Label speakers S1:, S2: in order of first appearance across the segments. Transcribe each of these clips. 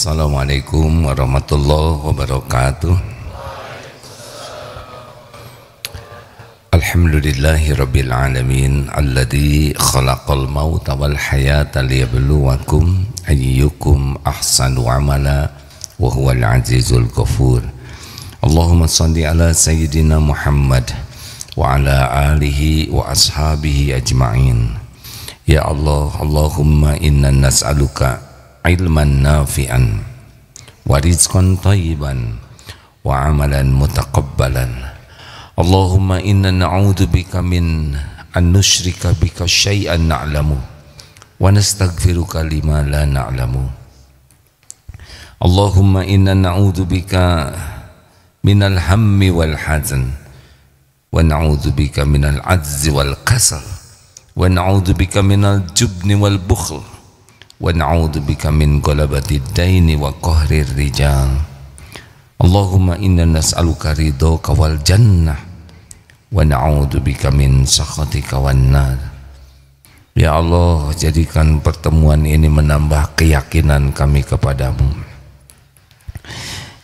S1: Assalamualaikum warahmatullahi wabarakatuh. Alhamdulillahi rabbil alamin alladzi khalaqal mauta wal hayata liyabluwakum ayyukum ahsanu amala wa huwal azizul ghafur. Allahumma shalli ala sayyidina Muhammad wa ala alihi wa ashabihi ajma'in. Ya Allah, Allahumma inna nas'aluka ilman nafi'an wa rizqan thayyiban wa amalan mutaqabbalan. Allahumma inna na'udzubika min an nusyrika bika syai'an na'lamu wa nastaghfiruka lima la na'lamu. Allahumma inna na'udzubika minal hammi wal hazan wa na'udzubika minal ajzi wal kasal wa na'udzubika minal jubni wal bukhl wa na'udzubika min ghalabati daini wa qahrir rijal. Allahumma inna nas'aluka ridhaka wal jannah wa na'udzubika min sakhatika wan nar. Ya Allah, jadikan pertemuan ini menambah keyakinan kami kepadamu.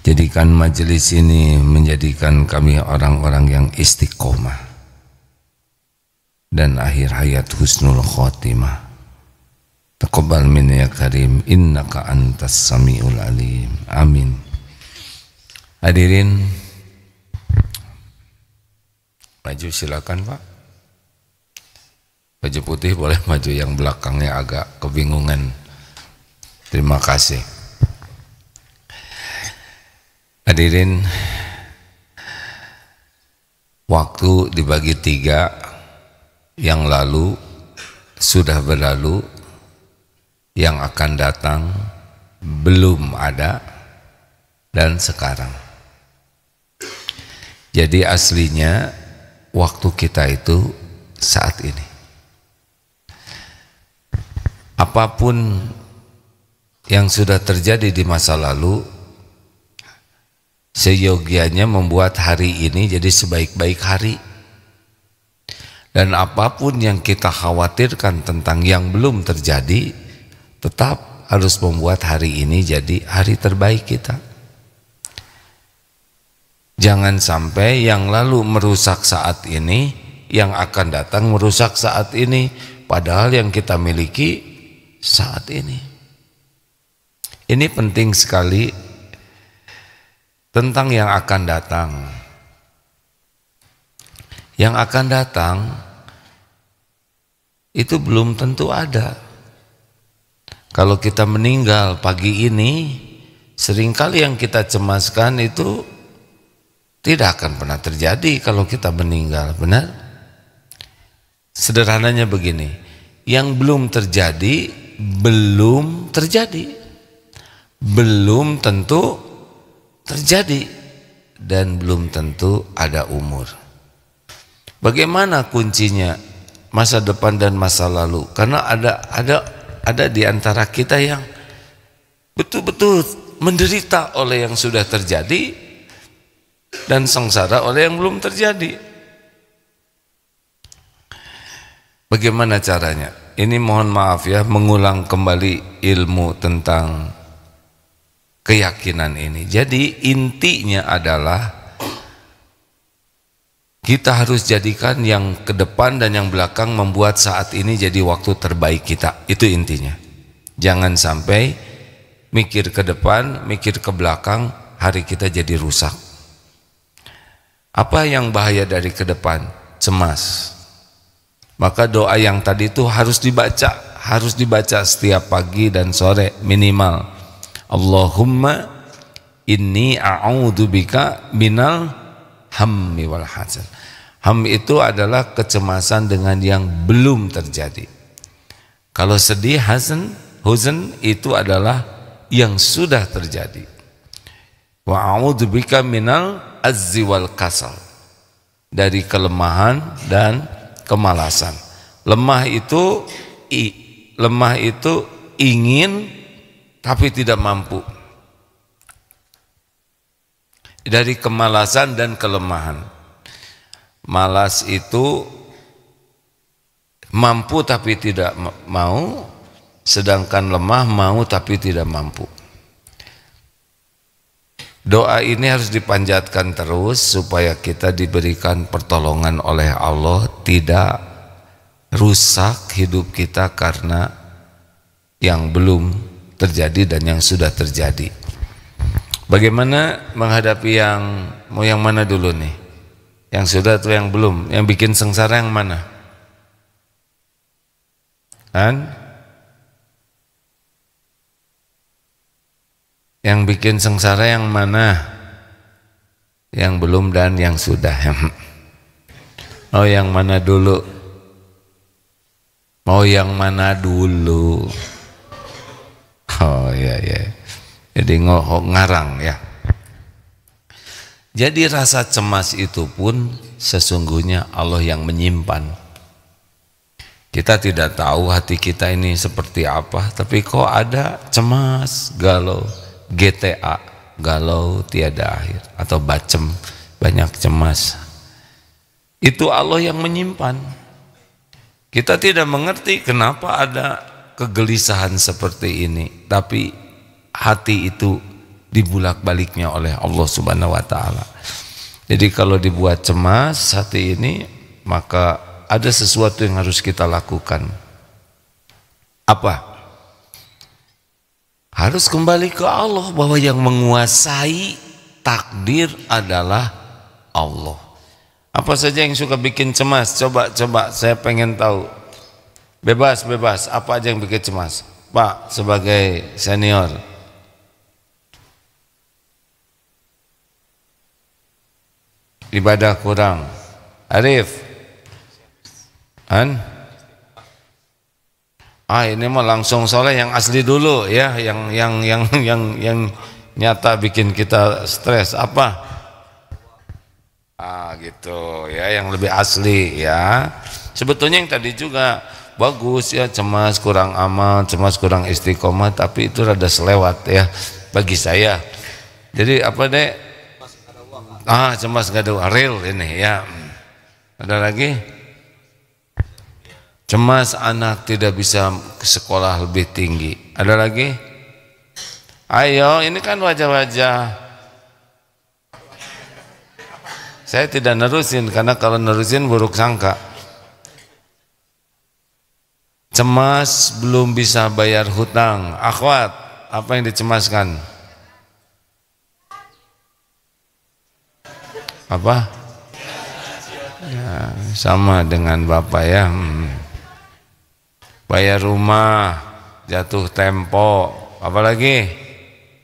S1: Jadikan majelis ini menjadikan kami orang-orang yang istiqomah dan akhir hayat husnul khotimah. Taqabbal minna ya karim, innaka antas samiul alim. Amin. Hadirin, maju silakan Pak. Baju putih boleh maju, yang belakangnya agak kebingungan. Terima kasih. Hadirin, waktu dibagi 3, yang lalu sudah berlalu, yang akan datang belum ada, dan sekarang. Jadi aslinya waktu kita itu saat ini. Apapun yang sudah terjadi di masa lalu, seyogianya membuat hari ini jadi sebaik-baik hari. Dan apapun yang kita khawatirkan tentang yang belum terjadi, tetap harus membuat hari ini jadi hari terbaik kita. Jangan sampai yang lalu merusak saat ini, yang akan datang merusak saat ini, padahal yang kita miliki saat ini. Ini penting sekali tentang yang akan datang. Yang akan datang itu belum tentu ada. Kalau kita meninggal pagi ini, seringkali yang kita cemaskan itu tidak akan pernah terjadi kalau kita meninggal, benar? Sederhananya begini, yang belum terjadi, belum terjadi. Belum tentu terjadi, dan belum tentu ada umur. Bagaimana kuncinya masa depan dan masa lalu? Karena ada di antara kita yang betul-betul menderita oleh yang sudah terjadi dan sengsara oleh yang belum terjadi. Bagaimana caranya? Ini mohon maaf ya, mengulang kembali ilmu tentang keyakinan ini. Jadi intinya adalah kita harus jadikan yang ke depan dan yang belakang membuat saat ini jadi waktu terbaik kita. Itu intinya. Jangan sampai mikir ke depan, mikir ke belakang, hari kita jadi rusak. Apa yang bahaya dari ke depan? Cemas. Maka doa yang tadi itu harus dibaca setiap pagi dan sore minimal. Allahumma inni a'udzubika minal hammi wal hazan. Ham itu adalah kecemasan dengan yang belum terjadi. Kalau sedih, huzn itu adalah yang sudah terjadi. Wa a'udzubika minal azzi wal kasal, dari kelemahan dan kemalasan. Lemah itu ingin tapi tidak mampu. Dari kemalasan dan kelemahan. Malas itu mampu tapi tidak mau, sedangkan lemah mau tapi tidak mampu. Doa ini harus dipanjatkan terus supaya kita diberikan pertolongan oleh Allah, tidak rusak hidup kita karena yang belum terjadi dan yang sudah terjadi. Bagaimana menghadapi mau yang mana dulu nih? Yang sudah atau yang belum? Yang bikin sengsara yang mana? Kan? Yang bikin sengsara yang mana? Yang belum dan yang sudah. Oh, yang mana dulu? Mau yang mana dulu? Oh ya ya. Jadi ngarang ya. Jadi rasa cemas itu pun sesungguhnya Allah yang menyimpan. Kita tidak tahu hati kita ini seperti apa, tapi kok ada cemas, galau, GTA, galau tiada akhir, atau bacem, banyak cemas. Itu Allah yang menyimpan. Kita tidak mengerti kenapa ada kegelisahan seperti ini, tapi hati itu dibulak-baliknya oleh Allah Subhanahu wa taala. Jadi kalau dibuat cemas hati ini, maka ada sesuatu yang harus kita lakukan. Apa? Harus kembali ke Allah, bahwa yang menguasai takdir adalah Allah. Apa saja yang suka bikin cemas? Coba saya pengen tahu. Bebas, apa aja yang bikin cemas? Pak, sebagai senior. Ibadah kurang. Arif. Ini mah langsung soleh yang asli dulu ya, yang nyata bikin kita stres. Apa? Gitu ya, yang lebih asli ya. Sebetulnya yang tadi juga bagus ya, cemas kurang amal, cemas kurang istiqomah, tapi itu rada selewat ya bagi saya. Jadi apa deh? Cemas gak ada real ini ya. Ada lagi? Cemas anak tidak bisa ke sekolah lebih tinggi. Ada lagi? Ayo, ini kan wajah-wajah. Saya tidak nerusin, karena kalau nerusin buruk sangka. Cemas belum bisa bayar hutang. Akhwat, apa yang dicemaskan? Apa? Ya, sama dengan Bapak ya. Bayar rumah, jatuh tempo, apalagi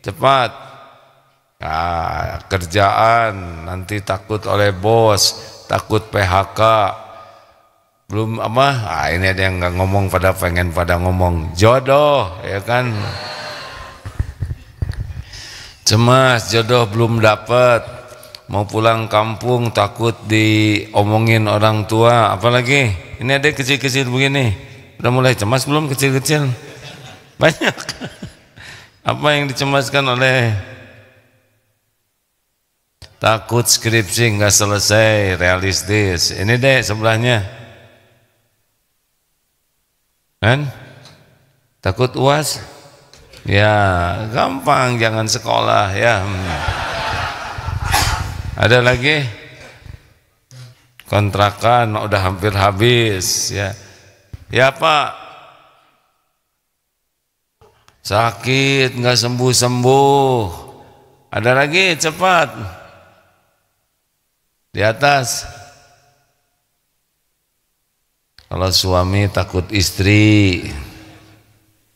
S1: cepat. Kerjaan, nanti takut oleh bos, takut PHK. Belum apa? Ini ada yang nggak ngomong, pengen pada ngomong jodoh, ya kan? Cemas, jodoh belum dapat. Mau pulang kampung takut diomongin orang tua, apalagi ini ada kecil-kecil begini, udah mulai cemas belum kecil-kecil? Banyak. Apa yang dicemaskan oleh? Takut skripsi nggak selesai, realistis. Ini deh sebelahnya, kan? Takut UAS? Ya gampang, jangan sekolah ya. Ada lagi? Kontrakan udah hampir habis ya. Ya Pak, sakit nggak sembuh-sembuh. Ada lagi? Cepat. Di atas. Kalau suami takut istri,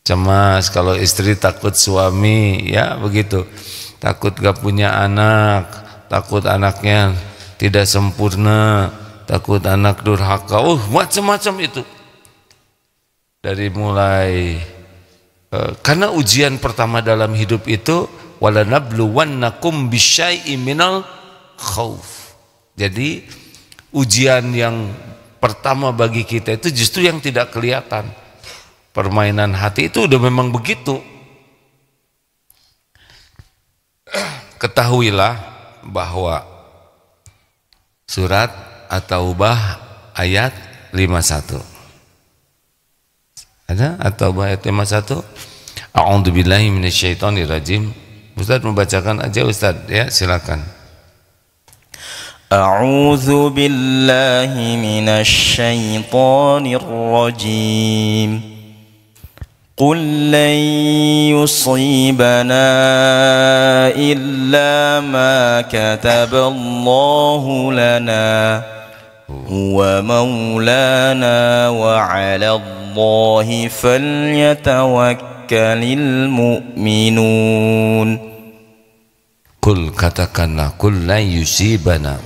S1: cemas. Kalau istri takut suami, ya begitu. Takut gak punya anak, takut anaknya tidak sempurna, takut anak durhaka, macam-macam itu. Dari mulai karena ujian pertama dalam hidup itu walanabluwannakum bisyai'im minal khauf. Jadi ujian yang pertama bagi kita itu justru yang tidak kelihatan. Permainan hati itu udah memang begitu. Ketahuilah bahwa surat At-Taubah ayat 51. Ada At-Taubah ayat 51? A'udzubillahi minasyaitonirrajim. Ustaz membacakan aja Ustaz ya, silakan.
S2: A'udzu billahi minasy syaithanir rajim. Qul lan yusibana illa ma kataballahu lana huwa maulana wa 'ala Allahi falyatawakkalul mu'minun.
S1: Kul, katakanlah, kul lan yusibana,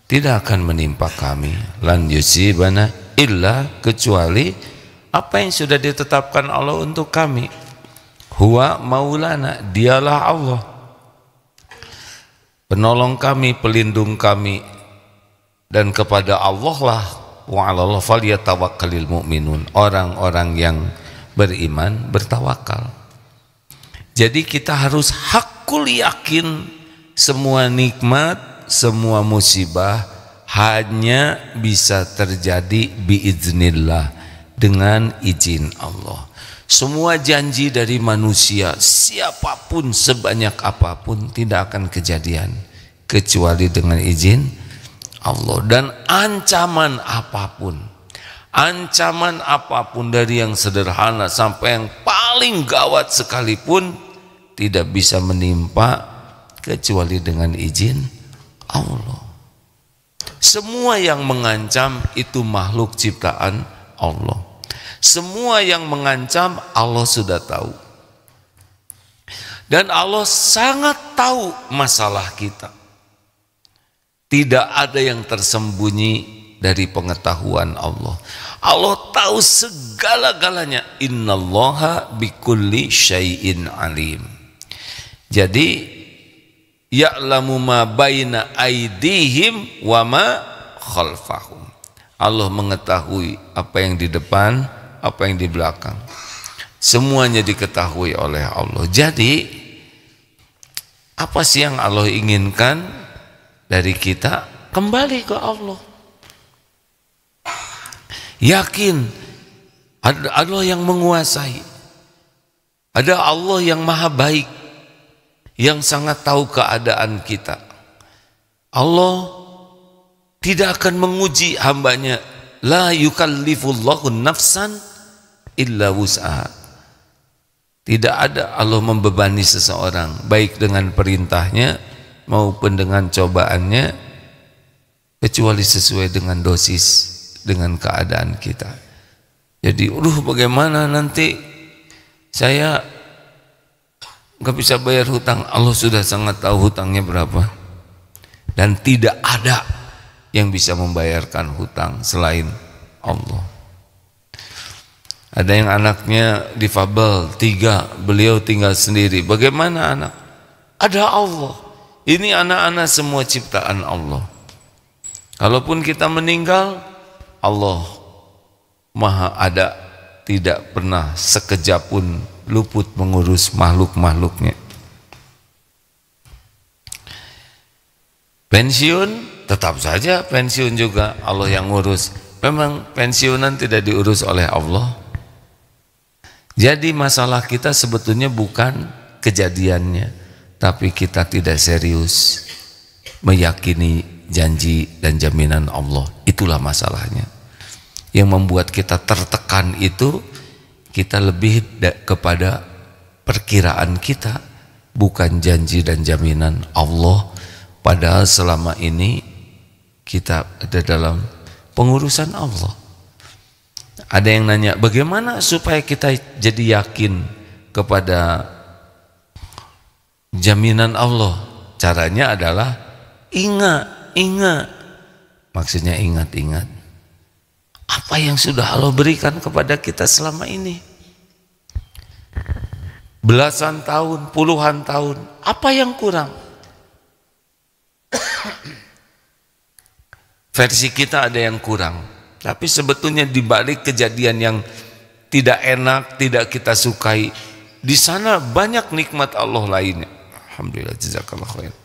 S1: tidak akan menimpa kami, lan yusibana illa, kecuali apa yang sudah ditetapkan Allah untuk kami. Huwa maulana, dialah Allah penolong kami, pelindung kami, dan kepada Allah lah, wa 'alallah falyatawakkalul mu'minun, orang-orang yang beriman bertawakal. Jadi kita harus hakul yakin semua nikmat, semua musibah hanya bisa terjadi biiznillah, dengan izin Allah. Semua janji dari manusia, siapapun sebanyak apapun, tidak akan kejadian kecuali dengan izin Allah. Dan ancaman apapun dari yang sederhana sampai yang paling gawat sekalipun tidak bisa menimpa kecuali dengan izin Allah. Semua yang mengancam itu makhluk ciptaan Allah. Semua yang mengancam Allah sudah tahu. Dan Allah sangat tahu masalah kita. Tidak ada yang tersembunyi dari pengetahuan Allah. Allah tahu segala-galanya. Innallaha bikulli syai'in alim. Jadi ya'lamu ma baina aidihim wa ma khalfahum. Allah mengetahui apa yang di depan, apa yang di belakang. Semuanya diketahui oleh Allah. Jadi apa sih yang Allah inginkan dari kita? Kembali ke Allah. Yakin ada Allah yang menguasai. Ada Allah yang maha baik, yang sangat tahu keadaan kita. Allah tidak akan menguji hambanya. La yukallifullahu nafsan illa wus'aha. Tidak ada Allah membebani seseorang, baik dengan perintahnya maupun dengan cobaannya, kecuali sesuai dengan dosis, dengan keadaan kita. Jadi bagaimana nanti saya nggak bisa bayar hutang. Allah sudah sangat tahu hutangnya berapa, dan tidak ada yang bisa membayarkan hutang selain Allah. Ada yang anaknya difabel 3, beliau tinggal sendiri. Bagaimana anak? Ada Allah. Ini anak-anak semua ciptaan Allah. Kalaupun kita meninggal, Allah maha ada, tidak pernah sekejap pun luput mengurus makhluk-makhluknya. Pensiun, tetap saja pensiun juga Allah yang ngurus. Memang pensiunan tidak diurus oleh Allah. Jadi masalah kita sebetulnya bukan kejadiannya, tapi kita tidak serius meyakini janji dan jaminan Allah. Itulah masalahnya. Yang membuat kita tertekan itu, kita lebih kepada perkiraan kita, bukan janji dan jaminan Allah. Padahal selama ini kita ada dalam pengurusan Allah. Ada yang nanya, bagaimana supaya kita jadi yakin kepada jaminan Allah? Caranya adalah ingat. Maksudnya ingat apa yang sudah Allah berikan kepada kita selama ini. Belasan tahun, puluhan tahun, apa yang kurang? Versi kita ada yang kurang, tapi sebetulnya di balik kejadian yang tidak enak, tidak kita sukai, di sana banyak nikmat Allah lainnya. Alhamdulillah, jazakallah khair.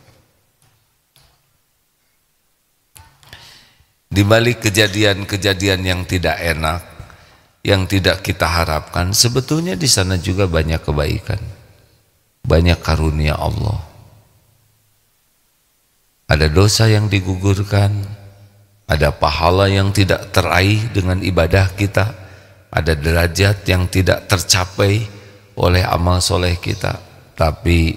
S1: Di balik kejadian-kejadian yang tidak enak, yang tidak kita harapkan, sebetulnya di sana juga banyak kebaikan, banyak karunia Allah. Ada dosa yang digugurkan, ada pahala yang tidak teraih dengan ibadah kita, ada derajat yang tidak tercapai oleh amal soleh kita, tapi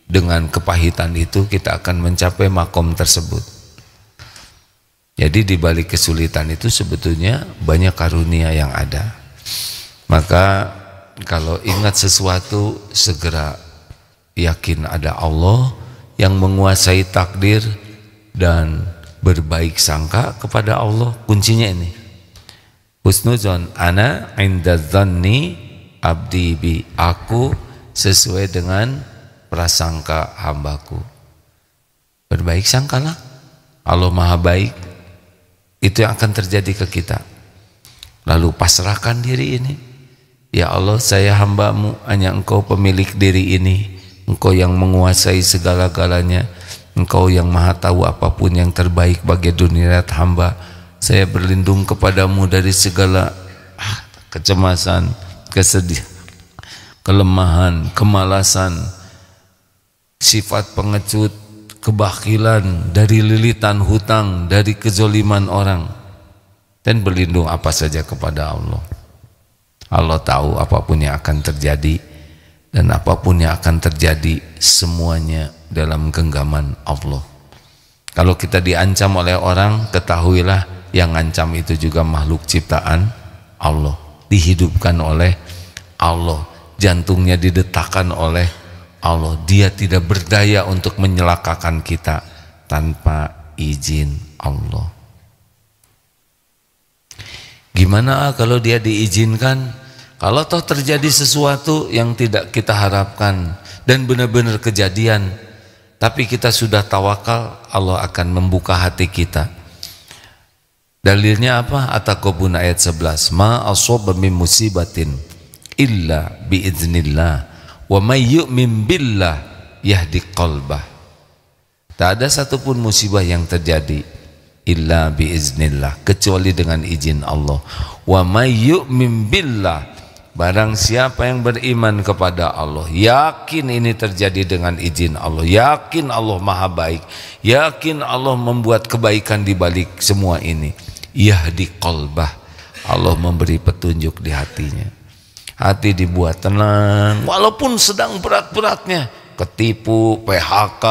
S1: dengan kepahitan itu kita akan mencapai makom tersebut. Jadi di balik kesulitan itu sebetulnya banyak karunia yang ada. Maka kalau ingat sesuatu, segera yakin ada Allah yang menguasai takdir dan berbaik sangka kepada Allah. Kuncinya ini, husnuzon ana inda dzanni abdi bi, aku sesuai dengan prasangka hambaku. Berbaik sangkalah, Allah maha baik. Itu yang akan terjadi ke kita. Lalu pasrahkan diri ini, ya Allah, saya hambamu, hanya engkau pemilik diri ini, engkau yang menguasai segala-galanya, engkau yang maha tahu apapun yang terbaik bagi dunia hamba. Saya berlindung kepadamu dari segala kecemasan, kesedihan, kelemahan, kemalasan, sifat pengecut, kebakilan, dari lilitan hutang, dari kezoliman orang, dan berlindung apa saja kepada Allah. Allah tahu apapun yang akan terjadi, dan apapun yang akan terjadi semuanya dalam genggaman Allah. Kalau kita diancam oleh orang, ketahuilah yang ngancam itu juga makhluk ciptaan Allah, dihidupkan oleh Allah, jantungnya didetakkan oleh Allah. Dia tidak berdaya untuk menyelakakan kita tanpa izin Allah. Gimana kalau dia diizinkan? Kalau toh terjadi sesuatu yang tidak kita harapkan dan benar-benar kejadian, tapi kita sudah tawakal, Allah akan membuka hati kita. Dalilnya apa? At-Taghabun ayat 11, ma asaba min musibatin illa biiznillah wa may yu'min billah yahdi qalbah. Tak ada satupun musibah yang terjadi illa biiznillah, kecuali dengan izin Allah. Wa may yu'min billah, barang siapa yang beriman kepada Allah, yakin ini terjadi dengan izin Allah, yakin Allah maha baik, yakin Allah membuat kebaikan di balik semua ini, yahdi qalbah, Allah memberi petunjuk di hatinya. Hati dibuat tenang walaupun sedang berat-beratnya, ketipu, PHK,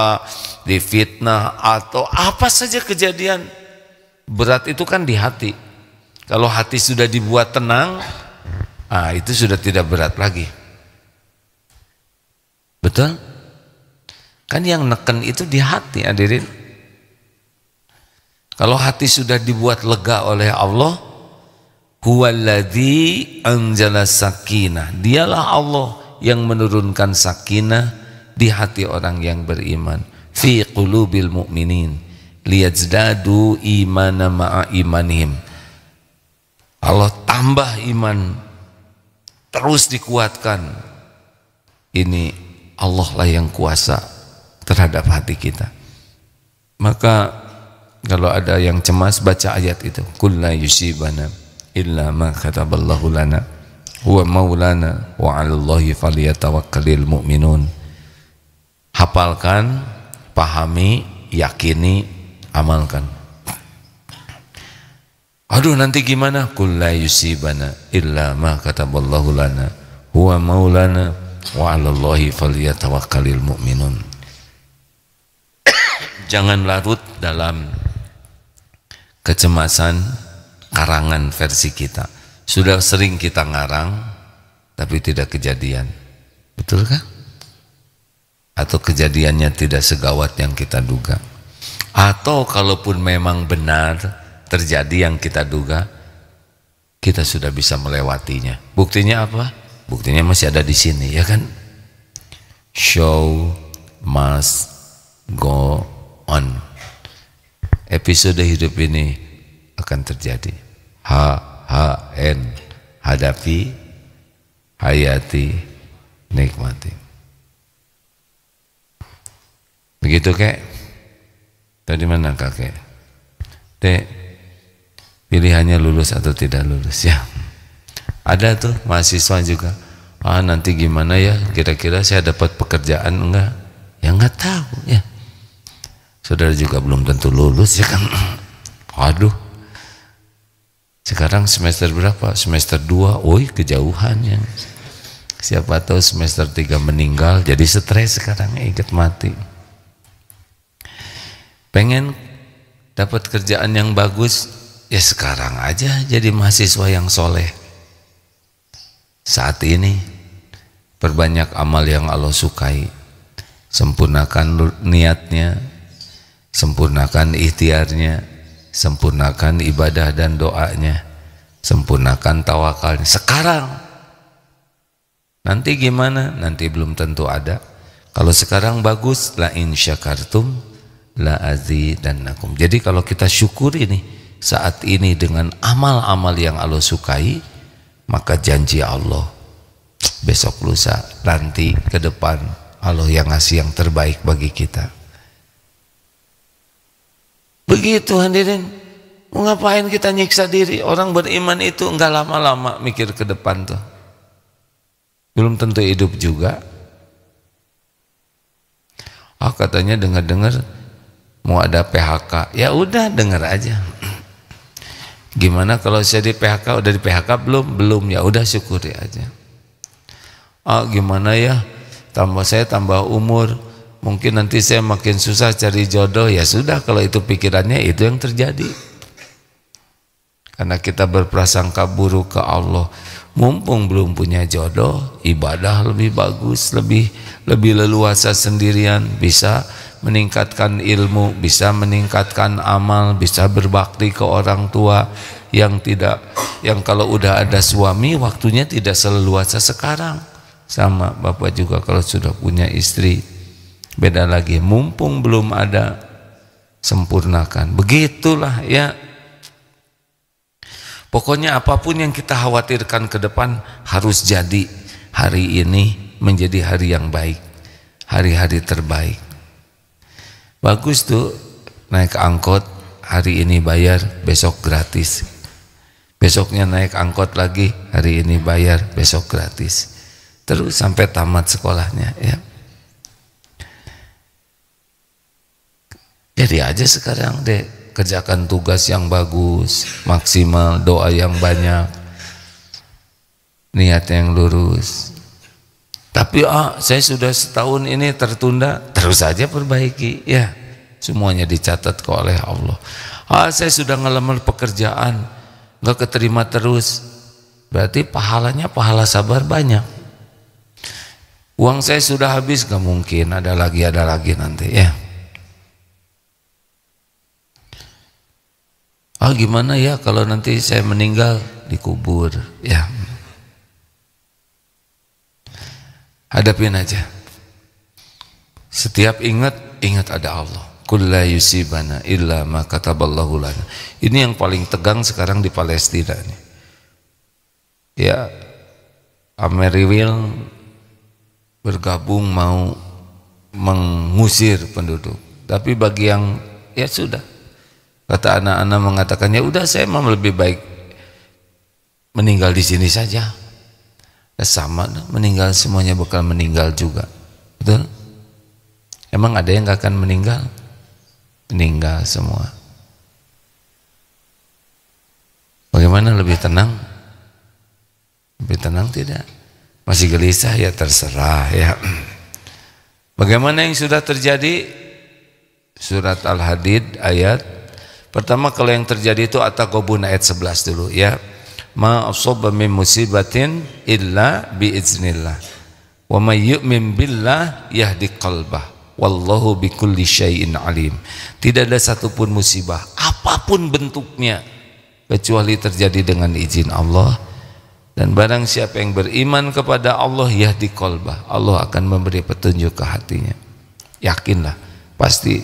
S1: difitnah, atau apa saja kejadian berat itu kan di hati. Kalau hati sudah dibuat tenang, itu sudah tidak berat lagi. Betul? Kan yang neken itu di hati, hadirin. Kalau hati sudah dibuat lega oleh Allah, huwaladzi anzala sakinah, dialah Allah yang menurunkan sakinah di hati orang yang beriman, fi qulubil mu'minin liyazdadu imana ma'a imanihim. Allah tambah iman, terus dikuatkan. Ini Allah lah yang kuasa terhadap hati kita. Maka kalau ada yang cemas, baca ayat itu, qul la yusibana illa ma kataballahu lana huwa maulana wa 'alallahi falyatawakkalul mu'minun. Hafalkan, pahami, yakini, amalkan. Aduh, nanti gimana? Qul la yusibana illa ma kataballahu lana huwa maulana wa 'alallahi falyatawakkalul mu'minun. Jangan larut dalam kecemasan karangan versi kita. Sudah sering kita ngarang tapi tidak kejadian. Betul kan? Atau kejadiannya tidak segawat yang kita duga. Atau kalaupun memang benar terjadi yang kita duga, kita sudah bisa melewatinya. Buktinya apa? Buktinya masih ada di sini, ya kan? Show must go on. Episode hidup ini akan terjadi. HHN, hadapi, hayati, nikmati. Begitu kek? Tadi mana kakek? Dek, pilihannya lulus atau tidak lulus ya? Ada tuh mahasiswa juga, Nanti gimana ya, kira-kira saya dapat pekerjaan enggak? Ya enggak tahu ya. Saudara juga belum tentu lulus ya kan. Waduh, sekarang semester berapa? Semester 2, kejauhan ya. Siapa tahu semester 3 meninggal, jadi stres sekarang, ingat mati. Pengen dapat kerjaan yang bagus, ya sekarang aja jadi mahasiswa yang soleh. Saat ini perbanyak amal yang Allah sukai, sempurnakan niatnya, sempurnakan ikhtiarnya, sempurnakan ibadah dan doanya, sempurnakan tawakalnya sekarang. Nanti gimana? Nanti belum tentu ada. Kalau sekarang bagus, la in syakartum la azidannakum. Jadi kalau kita syukuri nih saat ini dengan amal-amal yang Allah sukai, maka janji Allah besok lusa nanti ke depan Allah yang ngasih yang terbaik bagi kita. Begitu hadirin. Mau ngapain kita nyiksa diri? Orang beriman itu enggak lama-lama mikir ke depan tuh. Belum tentu hidup juga. Katanya dengar-dengar mau ada PHK. Ya udah dengar aja. Gimana kalau saya di PHK? Udah di PHK belum? Belum. Ya udah syukuri aja. Gimana ya? Saya tambah umur. Mungkin nanti saya makin susah cari jodoh. Ya sudah, kalau itu pikirannya, itu yang terjadi. Karena kita berprasangka buruk ke Allah. Mumpung belum punya jodoh, ibadah lebih bagus, lebih leluasa sendirian, bisa meningkatkan ilmu, bisa meningkatkan amal, bisa berbakti ke orang tua yang kalau udah ada suami waktunya tidak seleluasa sekarang. Sama Bapak juga kalau sudah punya istri, beda lagi. Mumpung belum ada, sempurnakan. Begitulah ya. Pokoknya apapun yang kita khawatirkan ke depan harus jadi hari ini menjadi hari yang baik, hari-hari terbaik. Bagus tuh naik angkot, hari ini bayar, besok gratis. Besoknya naik angkot lagi, hari ini bayar, besok gratis. Terus sampai tamat sekolahnya ya. Jadi aja sekarang deh, kerjakan tugas yang bagus, maksimal, doa yang banyak, niat yang lurus. Tapi saya sudah setahun ini tertunda, terus saja perbaiki ya. Semuanya dicatat oleh Allah. Saya sudah ngelamar pekerjaan, nggak keterima terus, berarti pahalanya pahala sabar banyak. Uang saya sudah habis, gak mungkin ada lagi nanti ya. Gimana ya kalau nanti saya meninggal dikubur ya. Hadapin aja. Setiap ingat ada Allah. Qul la yusibana illa ma kataballahu lana. Ini yang paling tegang sekarang di Palestina nih. Ya, Ameriwil bergabung mau mengusir penduduk. Tapi bagi yang ya sudah, kata anak-anak mengatakan, ya udah saya mau lebih baik meninggal di sini saja. Ya sama, meninggal semuanya bakal meninggal juga. Betul? Emang ada yang gak akan meninggal? Meninggal semua. Bagaimana, lebih tenang? Lebih tenang tidak? Masih gelisah ya terserah ya. Bagaimana yang sudah terjadi? Surat Al-Hadid ayat pertama, kalau yang terjadi itu At-Taghabun ayat 11 dulu ya. Ma asaba min musibatin illa biiznillah. Wa may yu'min billah yahdi qalbah. Wallahu bikulli syai'in alim. Tidak ada satupun musibah apapun bentuknya kecuali terjadi dengan izin Allah. Dan barang siapa yang beriman kepada Allah yahdi qalbah, Allah akan memberi petunjuk ke hatinya. Yakinlah, pasti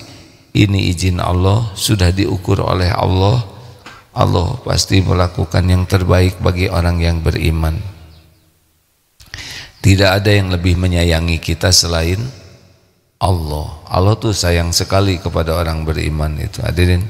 S1: ini izin Allah, sudah diukur oleh Allah. Allah pasti melakukan yang terbaik bagi orang yang beriman. Tidak ada yang lebih menyayangi kita selain Allah. Allah tuh sayang sekali kepada orang beriman itu. Hadirin,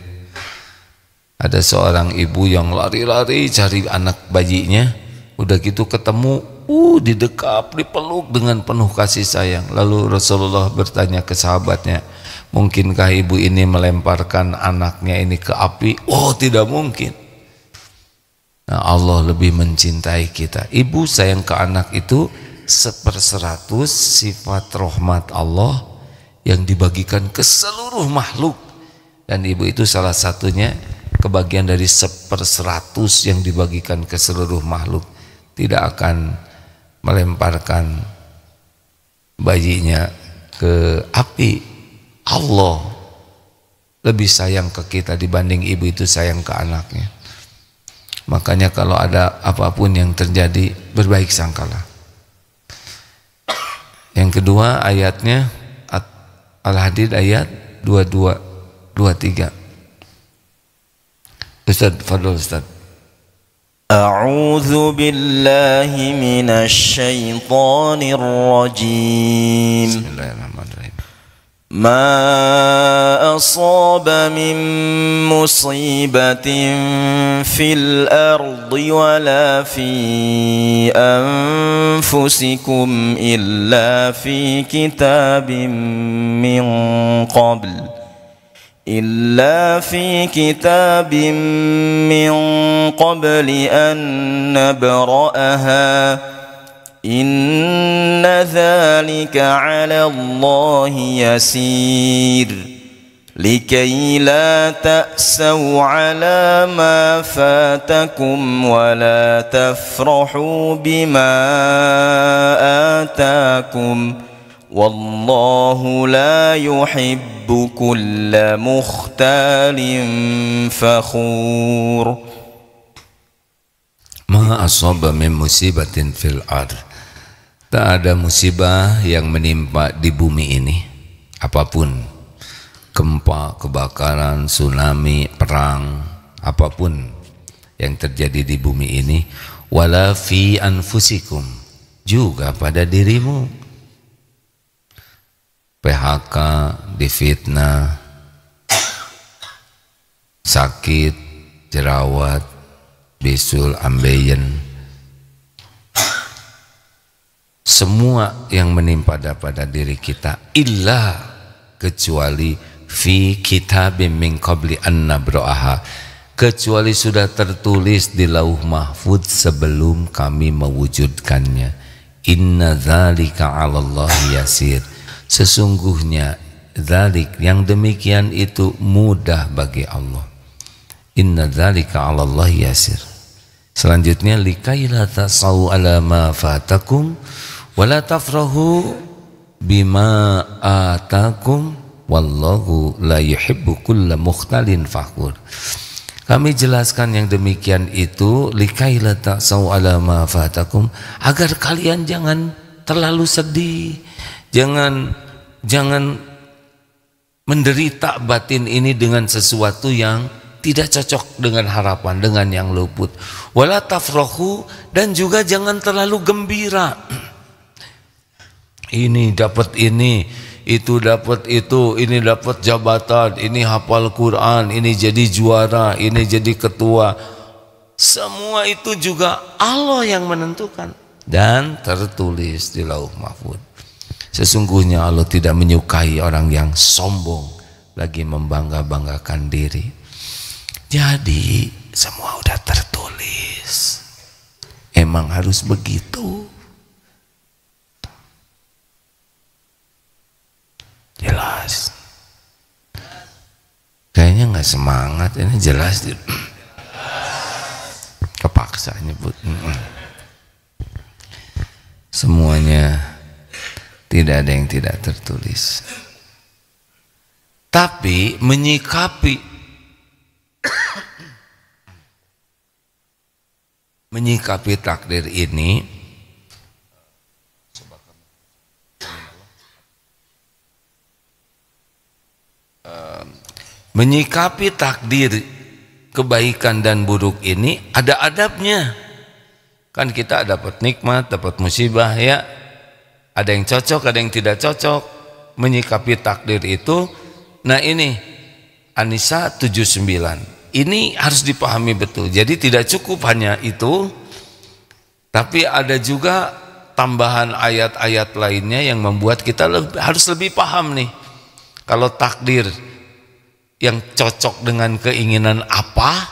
S1: ada seorang ibu yang lari-lari cari anak bayinya, udah gitu ketemu didekap, dipeluk dengan penuh kasih sayang. Lalu Rasulullah bertanya ke sahabatnya, mungkinkah ibu ini melemparkan anaknya ini ke api? Oh, tidak mungkin. Nah, Allah lebih mencintai kita. Ibu sayang ke anak itu 1/100 sifat rahmat Allah yang dibagikan ke seluruh makhluk. Dan ibu itu salah satunya kebagian dari 1/100 yang dibagikan ke seluruh makhluk. Tidak akan melemparkan bayinya ke api. Allah lebih sayang ke kita dibanding ibu itu sayang ke anaknya. Makanya kalau ada apapun yang terjadi, berbaik sangkalah. Yang kedua ayatnya Al-Hadid ayat 22, 23. Ustaz, fadhol Ustaz.
S2: A'udzu billahi minasyaitonir rajim.
S1: Bismillahirrahmanirrahim.
S2: ما أصاب من مصيبة في الأرض ولا في أنفسكم إلا في كتاب من قبل أن نبرأها إن ذلك على الله يسير لكي لا تأسوا على ما فاتكم ولا تفرحوا بما آتاكم والله لا يحب كل مختال فخور.
S1: Ma asaba min musibatin fil ard. Tak ada musibah yang menimpa di bumi ini, apapun, gempa, kebakaran, tsunami, perang, apapun yang terjadi di bumi ini, wala fi anfusikum, juga pada dirimu. PHK, difitnah, sakit, jerawat, bisul, ambeien, semua yang menimpa pada diri kita, illa kecuali fi kitabim min qabli an nabra'aha, kecuali sudah tertulis di lauh mahfuz sebelum kami mewujudkannya. Inna dzalika 'alallahi yasir, sesungguhnya dzalik, yang demikian itu mudah bagi Allah. Inna dzalika 'alallahi yasir. Selanjutnya likaila tasau ala ma fatakum wala tafrahu bima atakum wallahu la yuhibbu kulla mukhtalin fakhur. Kami jelaskan yang demikian itu likaila tasau ala ma fatakum, agar kalian jangan terlalu sedih, jangan menderita batin ini dengan sesuatu yang tidak cocok dengan harapan, dengan yang luput. Wala tafrahu, dan juga jangan terlalu gembira. Ini dapat ini, itu dapat itu, ini dapat jabatan, ini hafal Quran, ini jadi juara, ini jadi ketua. Semua itu juga Allah yang menentukan dan tertulis di lauh mahfuz. Sesungguhnya Allah tidak menyukai orang yang sombong lagi membangga-banggakan diri. Jadi semua udah tertulis. Emang harus begitu. Jelas. Kayaknya nggak semangat, ini jelas. Kepaksa nyebut. Semuanya tidak ada yang tidak tertulis. Tapi menyikapi takdir ini menyikapi takdir kebaikan dan buruk ini ada adabnya. Kan kita dapat nikmat, dapat musibah ya. Ada yang cocok, ada yang tidak cocok. Menyikapi takdir itu, nah ini An-Nisa 79. Ini harus dipahami betul. Jadi tidak cukup hanya itu, Tapi ada juga tambahan ayat-ayat lainnya yang membuat kita harus lebih paham nih. Kalau takdir yang cocok dengan keinginan apa,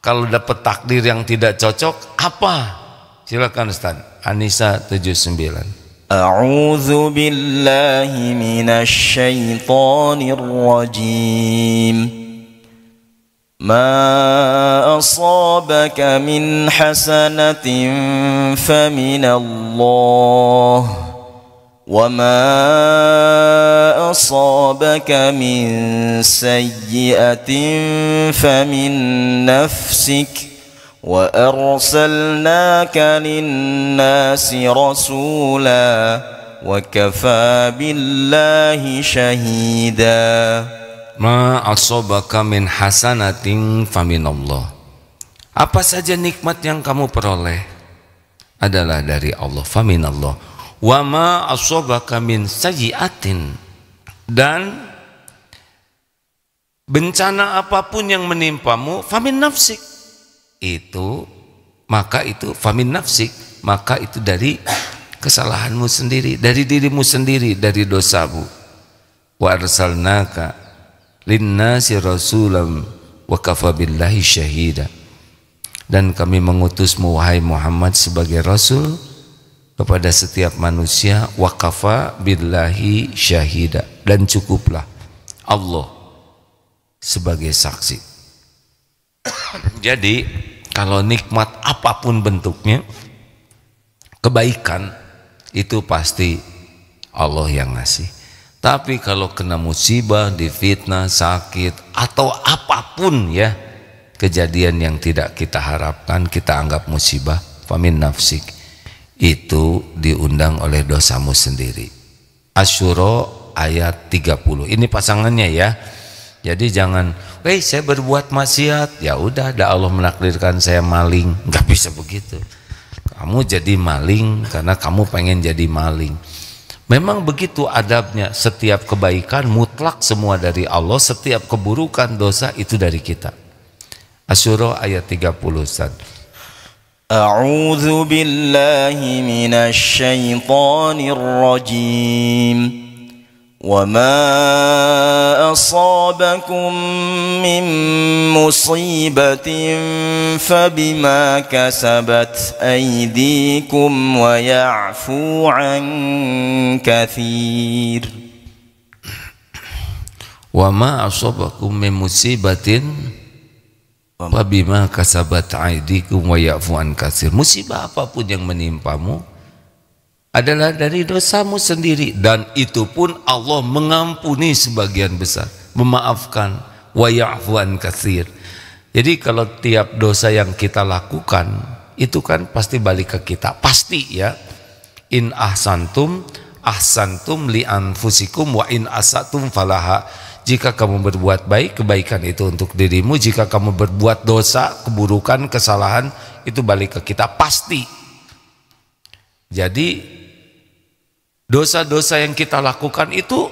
S1: kalau dapat takdir yang tidak cocok apa? Silakan Ustaz. Anissa 79.
S2: A'udzu billahi minasy syaithanir rajim. ما أصابك من حسنة فمن الله وما أصابك من سيئة فمن نفسك وأرسلناك للناس رسولا وكفى بالله شهيدا.
S1: Ma asobaka min hasanatin faminallah. Apa saja nikmat yang kamu peroleh adalah dari Allah, faminallah. Wa ma asobaka min sayyiatin, dan bencana apapun yang menimpamu famin nafsik, itu maka itu famin nafsik, maka itu dari kesalahanmu sendiri, dari dirimu sendiri, dari dosamu. Wa arsalnaka linnasi rasulam wa kafa billahi syahida, dan kami mengutusmu wahai Muhammad sebagai rasul kepada setiap manusia, wa kafa billahi syahida, dan cukuplah Allah sebagai saksi. Jadi kalau nikmat apapun bentuknya, kebaikan itu pasti Allah yang ngasih. Tapi kalau kena musibah, difitnah, sakit, atau apapun ya, kejadian yang tidak kita harapkan, kita anggap musibah, famin nafsik, itu diundang oleh dosamu sendiri. Asy-Syura ayat 30. Ini pasangannya ya. Jadi jangan, saya berbuat maksiat, ya udah, ada Allah menakdirkan saya maling. Nggak bisa begitu. Kamu jadi maling karena kamu pengen jadi maling. Memang begitu adabnya. Setiap kebaikan mutlak semua dari Allah, setiap keburukan dosa itu dari kita. Asy-Syura ayat 30. Ustaz.
S2: A'udzu billahi minasy syaithanir rajim. وما أصابكم من مصيبة فبما كسبت أيديكم ويعفو عن كثير.
S1: وما أصابكم من مصيبة فبما كسبت أيديكم ويعفو عن كثير. Musibah apapun yang menimpamu adalah dari dosamu sendiri, dan itu pun Allah mengampuni sebagian besar, memaafkan, wa ya'fu an katsir. Jadi kalau tiap dosa yang kita lakukan itu kan pasti balik ke kita, pasti ya. In ahsantum ahsantum li anfusikum wa in asatum falaha. Jika kamu berbuat baik, kebaikan itu untuk dirimu. Jika kamu berbuat dosa, keburukan, kesalahan, itu balik ke kita, pasti. Jadi dosa-dosa yang kita lakukan itu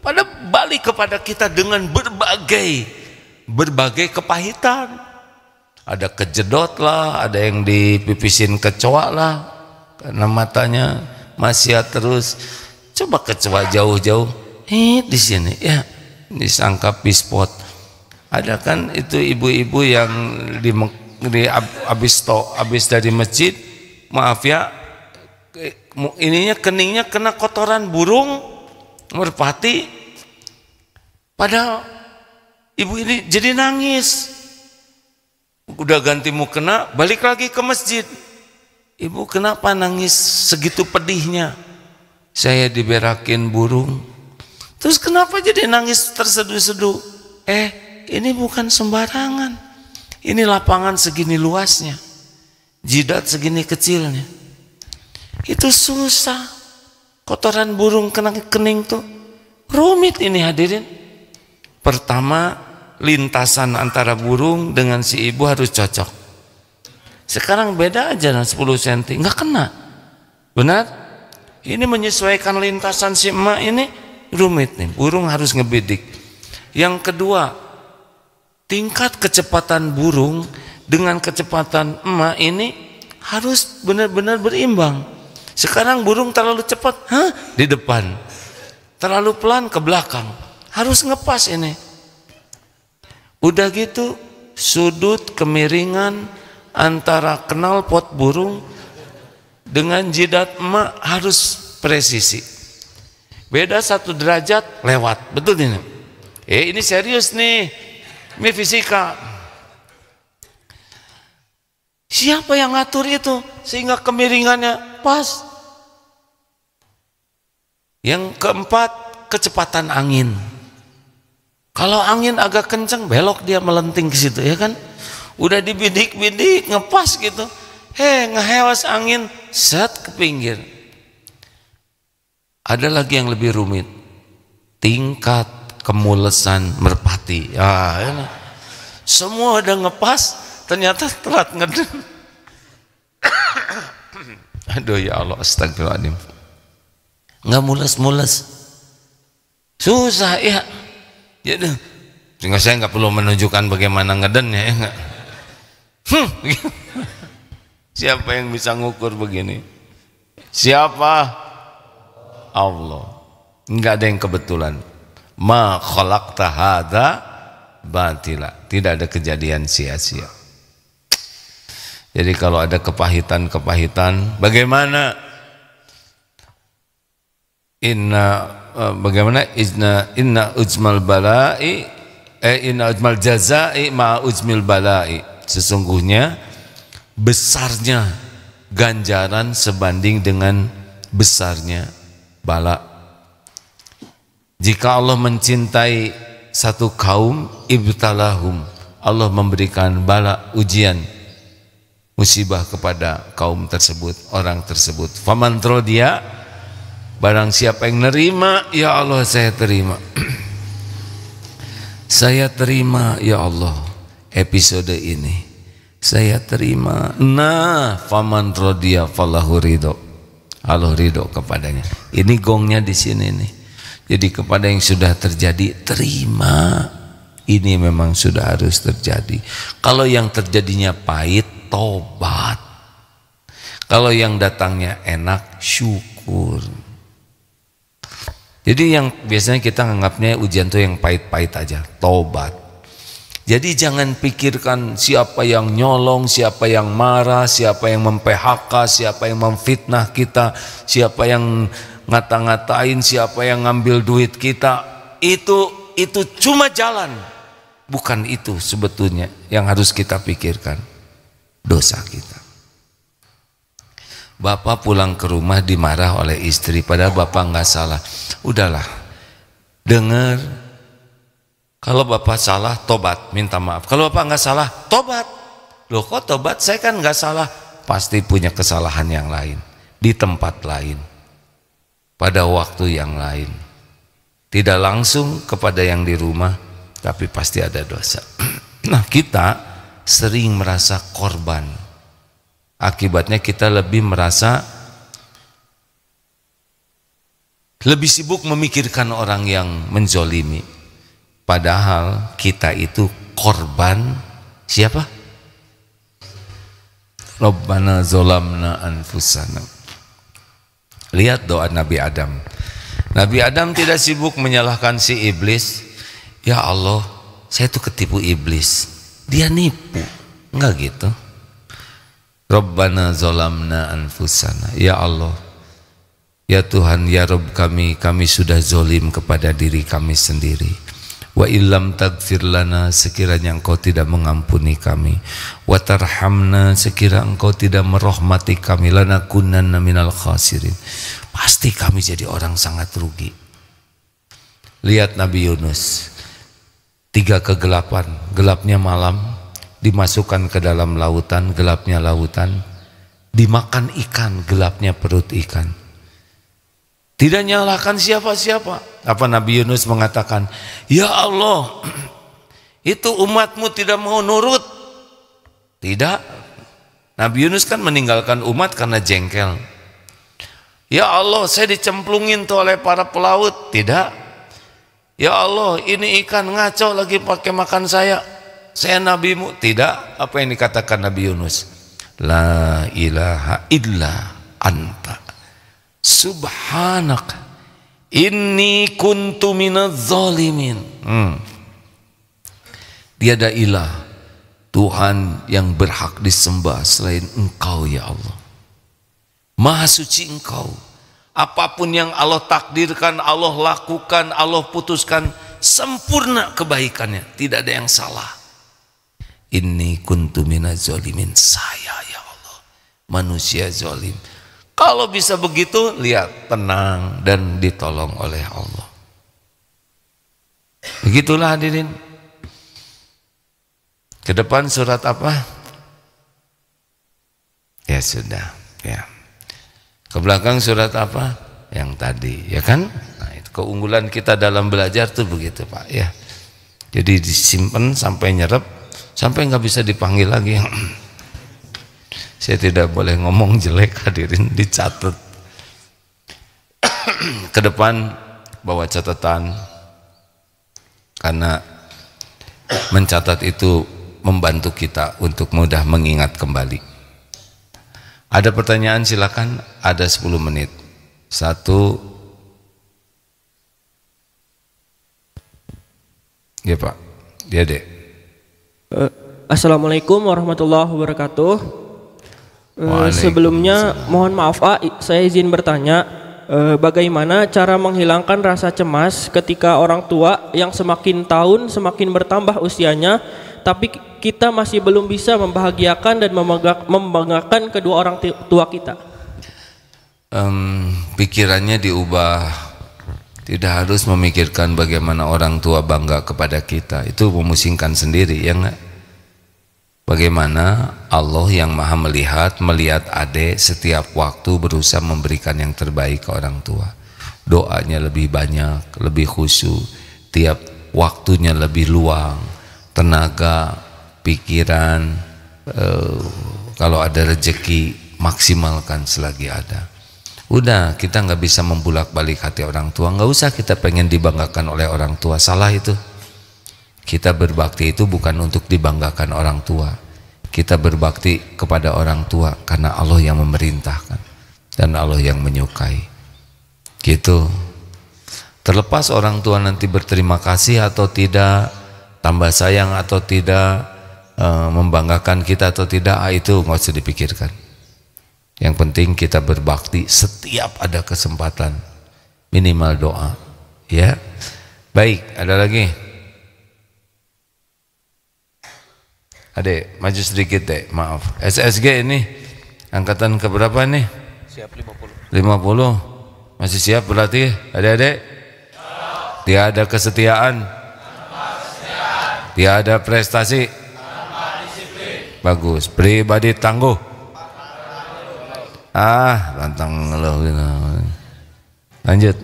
S1: pada balik kepada kita dengan berbagai kepahitan. Ada kejedot lah, ada yang dipipisin kecoa lah karena matanya maksiat terus. Coba kecoa jauh-jauh, di sini ya disangka pispot. Ada kan itu ibu-ibu yang habis dari masjid, maaf ya, ininya keningnya kena kotoran burung merpati, padahal ibu ini jadi nangis. Udah ganti mukena, balik lagi ke masjid. Ibu kenapa nangis segitu pedihnya? Saya diberakin burung. Terus kenapa jadi nangis terseduh-seduh? Ini bukan sembarangan. Ini lapangan segini luasnya, jidat segini kecilnya. Itu susah. Kotoran burung kena kening tuh rumit ini hadirin. Pertama, lintasan antara burung dengan si ibu harus cocok. Sekarang beda aja 10 cm, nggak kena. Benar? Ini menyesuaikan lintasan si emak ini rumit nih. Burung harus ngebidik. Yang kedua, tingkat kecepatan burung dengan kecepatan emak ini harus benar-benar berimbang. Sekarang burung terlalu cepat, di depan, terlalu pelan ke belakang, harus ngepas ini. Udah gitu sudut kemiringan antara knalpot burung dengan jidat emak harus presisi. Beda 1 derajat lewat, betul ini. Ini serius nih, ini fisika. Siapa yang ngatur itu sehingga kemiringannya pas? Yang keempat, kecepatan angin. Kalau angin agak kencang, belok dia melenting ke situ, ya kan? Udah dibidik-bidik, ngepas gitu. Ngehewas angin, set ke pinggir. Ada lagi yang lebih rumit, tingkat kemulesan merpati. Ya, semua udah ngepas, ternyata telat ngeden. Aduh ya Allah, astagfirullahaladzim. Nggak mules-mules, susah ya. Jadi, sehingga saya nggak perlu menunjukkan bagaimana ngedennya, ya nggak? Siapa yang bisa ngukur begini? Siapa? Allah. Nggak ada yang kebetulan. Ma khalaqta hadza batila. Tidak ada kejadian sia-sia. Jadi kalau ada kepahitan-kepahitan, bagaimana? Inna ujmal balai inna ujmal jazai ma ujmil balai. Sesungguhnya besarnya ganjaran sebanding dengan besarnya bala. Jika Allah mencintai satu kaum, ibtalahum, Allah memberikan bala, ujian, musibah kepada kaum tersebut, orang tersebut. Faman rodiya, barang siapa yang nerima, ya Allah saya terima. Saya terima ya Allah episode ini. Saya terima. Nah, faman rodiya falahu ridho. Allah ridho kepadanya. Ini gongnya di sini nih. Jadi kepada yang sudah terjadi, terima. Ini memang sudah harus terjadi. Kalau yang terjadinya pahit, tobat. Kalau yang datangnya enak, syukur. Jadi yang biasanya kita anggapnya ujian itu yang pahit-pahit aja, tobat. Jadi jangan pikirkan siapa yang nyolong, siapa yang marah, siapa yang mem-PHK, siapa yang memfitnah kita, siapa yang ngata-ngatain, siapa yang ngambil duit kita. Itu cuma jalan. Bukan itu sebetulnya yang harus kita pikirkan. Dosa kita. Bapak pulang ke rumah dimarah oleh istri, padahal bapak nggak salah. Udahlah, dengar. Kalau bapak salah, tobat, minta maaf. Kalau bapak nggak salah, tobat. Loh kok tobat? Saya kan nggak salah. Pasti punya kesalahan yang lain di tempat lain, pada waktu yang lain. Tidak langsung kepada yang di rumah, tapi pasti ada dosa. Nah, kita sering merasa korban. Akibatnya kita lebih merasa, lebih sibuk memikirkan orang yang menzolimi. Padahal kita itu korban siapa? Rabbana zolamna anfusana. Lihat doa Nabi Adam. Nabi Adam tidak sibuk menyalahkan si iblis. Ya Allah, saya tuh ketipu iblis. Dia nipu. Enggak gitu. Rabbana zolamna anfusana. Ya Allah, ya Tuhan, ya Rabb kami sudah zolim kepada diri kami sendiri. Wa illam tagfir lana, sekiranya Engkau tidak mengampuni kami. Wa tarhamna, sekiranya Engkau tidak merahmati kami. Lanakunanna minal khasirin, pasti kami jadi orang sangat rugi. Lihat Nabi Yunus, 3 kegelapan, gelapnya malam, dimasukkan ke dalam lautan, gelapnya lautan, dimakan ikan, gelapnya perut ikan. Tidak nyalahkan siapa-siapa. Apa Nabi Yunus mengatakan, ya Allah, itu umatmu tidak mau nurut. Tidak. Nabi Yunus kan meninggalkan umat karena jengkel. Ya Allah, saya dicemplungin tuh oleh para pelaut. Tidak. Ya Allah, ini ikan ngaco lagi pakai makan saya nabimu. Tidak. Apa yang dikatakan Nabi Yunus? la ilaha illa anta subhanaka inni kuntu minadz zalimin. Tiada ilah Tuhan yang berhak disembah selain Engkau ya Allah. Maha suci Engkau. Apapun yang Allah takdirkan, Allah lakukan, Allah putuskan, sempurna kebaikannya, tidak ada yang salah. Inni kuntu minadz zalimin, saya ya Allah manusia zalim. Kalau bisa begitu, lihat, tenang dan ditolong oleh Allah. Begitulah hadirin. Ke depan surat apa? Ya sudah, ya. Ke belakang surat apa? Yang tadi, ya kan? Nah, itu keunggulan kita dalam belajar tuh begitu, Pak, ya. Jadi disimpan sampai nyerap, sampai nggak bisa dipanggil lagi. Saya tidak boleh ngomong jelek, hadirin, dicatat. Ke depan bawa catatan, karena mencatat itu membantu kita untuk mudah mengingat kembali. Ada pertanyaan silakan, ada 10 menit. 1. Ya Pak, dia dek.
S3: Assalamualaikum warahmatullahi wabarakatuh. Sebelumnya mohon maaf saya izin bertanya, bagaimana cara menghilangkan rasa cemas ketika orang tua yang semakin tahun semakin bertambah usianya, tapi kita masih belum bisa membahagiakan dan membanggakan kedua orang tua kita?
S1: Pikirannya diubah, tidak harus memikirkan bagaimana orang tua bangga kepada kita, itu memusingkan sendiri, ya enggak? Bagaimana Allah yang maha melihat adik setiap waktu berusaha memberikan yang terbaik ke orang tua. Doanya lebih banyak, lebih khusyuk, tiap waktunya lebih luang, tenaga, pikiran, kalau ada rezeki maksimalkan selagi ada. Udah, kita nggak bisa membulak-balik hati orang tua, nggak usah kita pengen dibanggakan oleh orang tua, salah itu. Kita berbakti itu bukan untuk dibanggakan orang tua. Kita berbakti kepada orang tua karena Allah yang memerintahkan dan Allah yang menyukai. Gitu. Terlepas orang tua nanti berterima kasih atau tidak, tambah sayang atau tidak, membanggakan kita atau tidak, itu nggak usah dipikirkan. Yang penting kita berbakti setiap ada kesempatan, minimal doa. Ya. Baik, ada lagi? Adek, maju sedikit deh, maaf. SSG ini angkatan keberapa nih?
S2: Siap 50.
S1: 50. Masih siap berarti adik-adik? Tiada kesetiaan, tiada prestasi, bagus. Pribadi tangguh. Lantang ngeluh. Lanjut.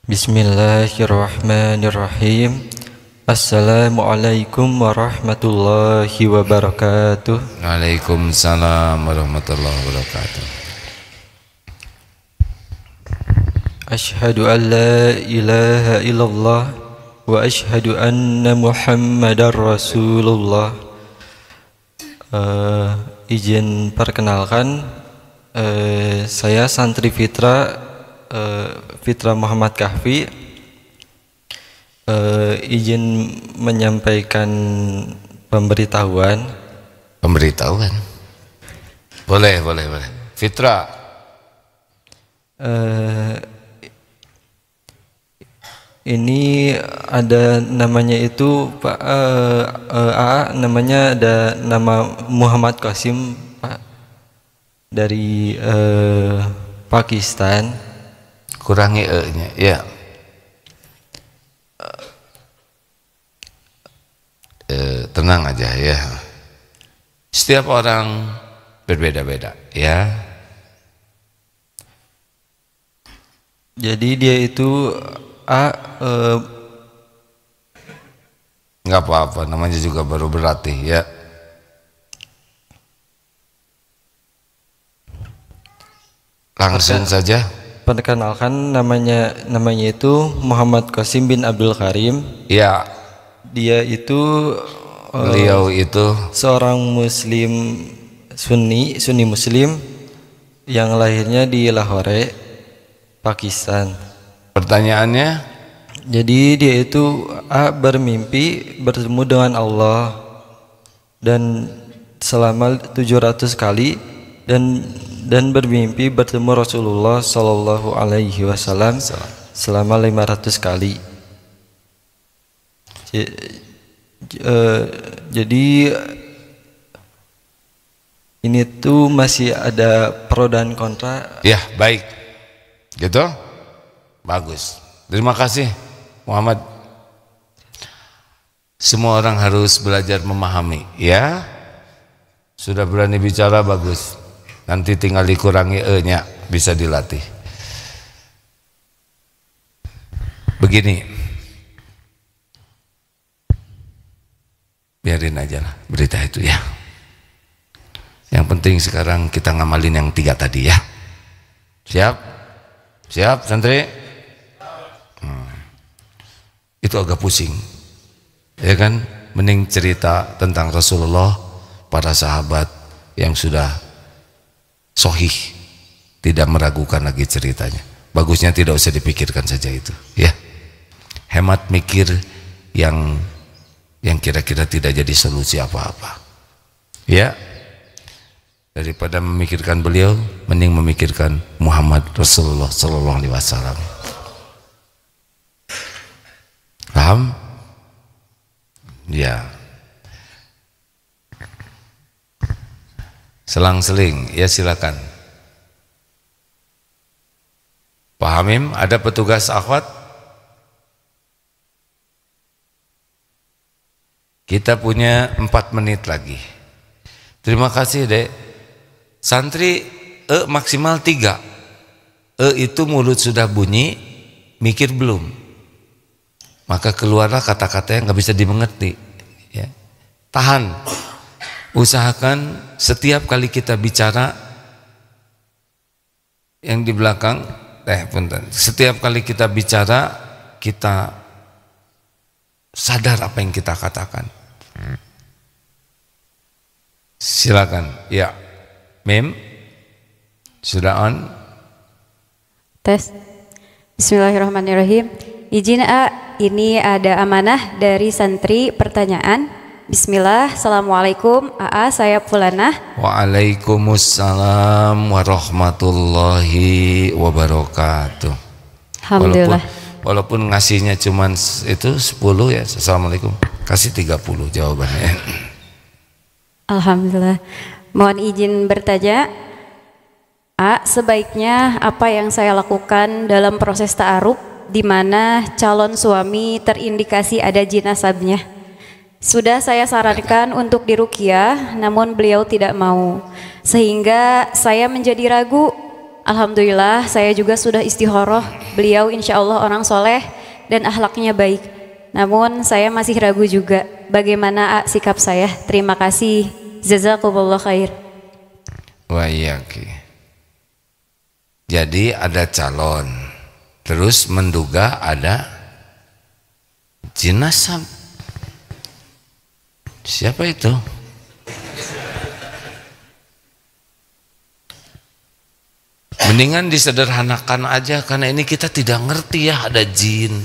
S4: Bismillahirrahmanirrahim. Assalamualaikum warahmatullahi wabarakatuh.
S1: Waalaikumsalam warahmatullahi wabarakatuh.
S4: Asyhadu an la ilaha illallah wa asyhadu anna Muhammadar Rasulullah. Izin perkenalkan, saya santri Fitra Muhammad Kahfi. Izin menyampaikan pemberitahuan.
S1: Boleh. Fitra.
S4: Ini ada namanya itu Pak, namanya ada nama Muhammad Qasim, Pak, dari Pakistan.
S1: Kurangi e-nya, ya. Tenang aja ya. Setiap orang berbeda-beda ya.
S4: Jadi dia itu
S1: nggak apa-apa, namanya juga baru berlatih ya. Langsung saja.
S4: Perkenalkan, namanya itu Muhammad Qasim bin Abdul Karim.
S1: Ya.
S4: Dia itu
S1: Beliau itu
S4: seorang muslim Sunni muslim yang lahirnya di Lahore, Pakistan.
S1: pertanyaannya,
S4: Jadi dia itu bermimpi bertemu dengan Allah dan selama 700 kali dan bermimpi bertemu Rasulullah Sallallahu Alaihi Wasallam selama 500 kali. Jadi ini tuh masih ada pro dan kontra.
S1: ya baik, gitu, bagus. Terima kasih Muhammad. Semua orang harus belajar memahami, ya. Sudah berani bicara, bagus. Nanti tinggal dikurangi e-nya, bisa dilatih. Begini, biarin aja lah berita itu ya. Yang penting sekarang kita ngamalin yang 3 tadi ya. Siap? Siap santri? Itu agak pusing, ya kan? Mending cerita tentang Rasulullah, para sahabat yang sudah sahih, tidak meragukan lagi ceritanya. Bagusnya tidak usah dipikirkan saja itu, ya. Hemat mikir yang kira-kira tidak jadi solusi apa-apa, ya. Daripada memikirkan beliau, mending memikirkan Muhammad Rasulullah Sallallahu Alaihi Wasallam. Paham? Ya. Selang-seling, ya silakan. Pak Hamim, ada petugas akhwat? Kita punya 4 menit lagi. Terima kasih Dek. Santri maksimal 3. Itu mulut sudah bunyi, mikir belum. Maka keluarlah kata-kata yang nggak bisa dimengerti. Ya. Tahan. Usahakan setiap kali kita bicara yang di belakang, punten. Setiap kali kita bicara, kita sadar apa yang kita katakan. Silakan. Ya. Mem, sudah on?
S5: Tes. Bismillahirrahmanirrahim. Izin ini ada amanah dari santri pertanyaan. Bismillah. Assalamualaikum. Saya Fulanah.
S1: Waalaikumsalam warahmatullahi wabarakatuh.
S5: Alhamdulillah.
S1: Walaupun ngasihnya cuman itu 10 ya. Assalamualaikum. Kasih 30 jawabannya.
S5: Alhamdulillah. Mohon izin bertanya, sebaiknya apa yang saya lakukan dalam proses ta'aruf di mana calon suami terindikasi ada jin nasabnya? Sudah saya sarankan untuk diruqyah, namun beliau tidak mau, sehingga saya menjadi ragu. Alhamdulillah, saya juga sudah istikharah. Beliau insya Allah orang soleh dan akhlaknya baik. Namun saya masih ragu juga. Bagaimana sikap saya? Terima kasih. Jazakumullah khair.
S1: Wa iyyaki. Jadi ada calon, terus menduga ada jin nasab. Siapa itu? Mendingan disederhanakan aja, karena ini kita tidak ngerti ya ada jin.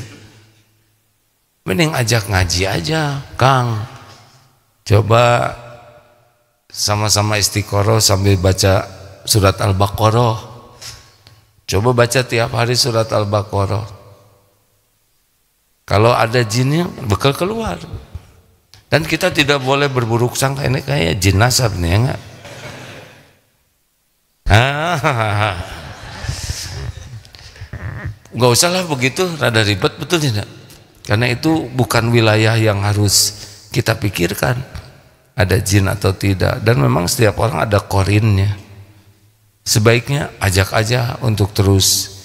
S1: Mending ajak ngaji aja, Kang. Coba sama-sama istiqoroh sambil baca surat Al-Baqarah. Coba baca tiap hari surat Al-Baqarah. Kalau ada jinnya bakal keluar. Dan kita tidak boleh berburuk sangka, ini kayak jin nasab nih, ya enggak? Enggak usah lah begitu, rada ribet, betul tidak? Karena itu bukan wilayah yang harus kita pikirkan ada jin atau tidak, dan memang setiap orang ada korinnya. Sebaiknya ajak aja untuk terus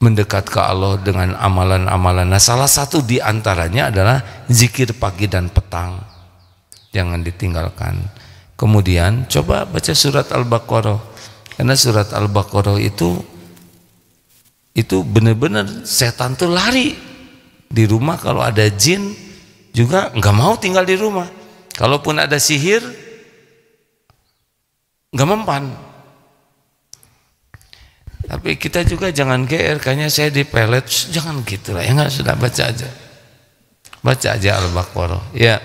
S1: mendekat ke Allah dengan amalan-amalan. Nah, salah satu di antaranya adalah zikir pagi dan petang, jangan ditinggalkan. Kemudian coba baca surat Al-Baqarah, karena surat Al-Baqarah itu benar-benar setan tuh lari di rumah. Kalau ada jin juga nggak mau tinggal di rumah. Kalaupun ada sihir, nggak mempan. Tapi kita juga jangan GR, kayaknya saya dipelet, jangan gitu lah, ya nggak, sudah baca aja. Baca aja Al-Baqarah. Ya.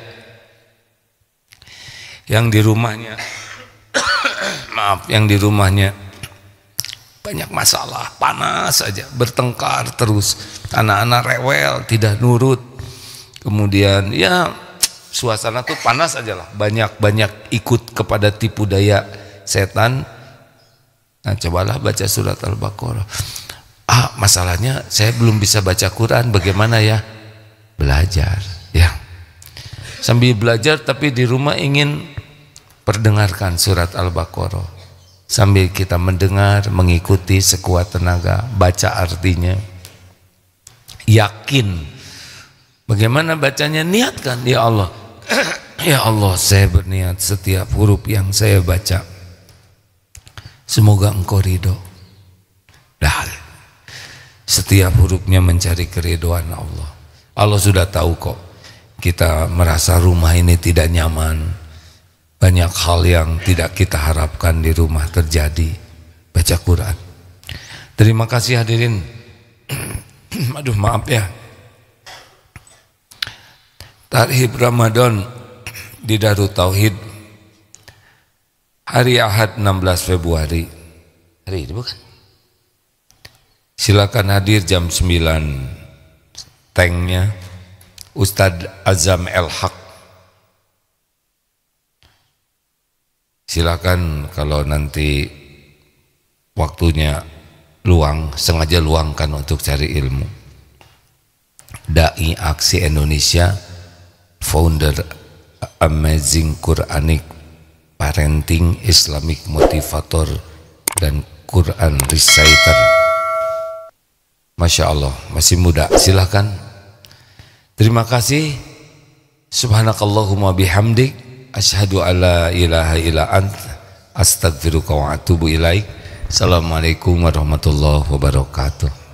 S1: Yang di rumahnya maaf, yang di rumahnya banyak masalah, panas saja, bertengkar terus, anak-anak rewel, tidak nurut, kemudian ya suasana tuh panas aja lah, banyak ikut kepada tipu daya setan. Nah, cobalah baca surat Al-Baqarah. Masalahnya saya belum bisa baca Quran, bagaimana ya? Belajar, ya. Sambil belajar tapi di rumah ingin perdengarkan surat Al-Baqarah. Sambil kita mendengar, mengikuti sekuat tenaga, baca artinya, yakin. Bagaimana bacanya? Niatkan, ya Allah, ya Allah, saya berniat setiap huruf yang saya baca, semoga Engkau ridho. Dah, setiap hurufnya mencari keridhoan Allah. Allah sudah tahu kok kita merasa rumah ini tidak nyaman. Banyak hal yang tidak kita harapkan di rumah terjadi. Baca Quran. Terima kasih hadirin. Aduh, maaf ya. Tarhib Ramadan di Darut Tauhid hari Ahad 16 Februari. Hari ini bukan? Silakan hadir jam 9. Tanknya Ustadz Azam El-Haq. Silakan kalau nanti waktunya luang, sengaja luangkan untuk cari ilmu. Dai Aksi Indonesia, founder Amazing Quranic Parenting, Islamic Motivator, dan Quran Reciter. Masya Allah, masih muda, silakan. Terima kasih. Subhanakallahumma bihamdik, asyhadu alla ilaha illa anta, astaghfiruka wa atubu ilaik. Assalamualaikum warahmatullahi wabarakatuh.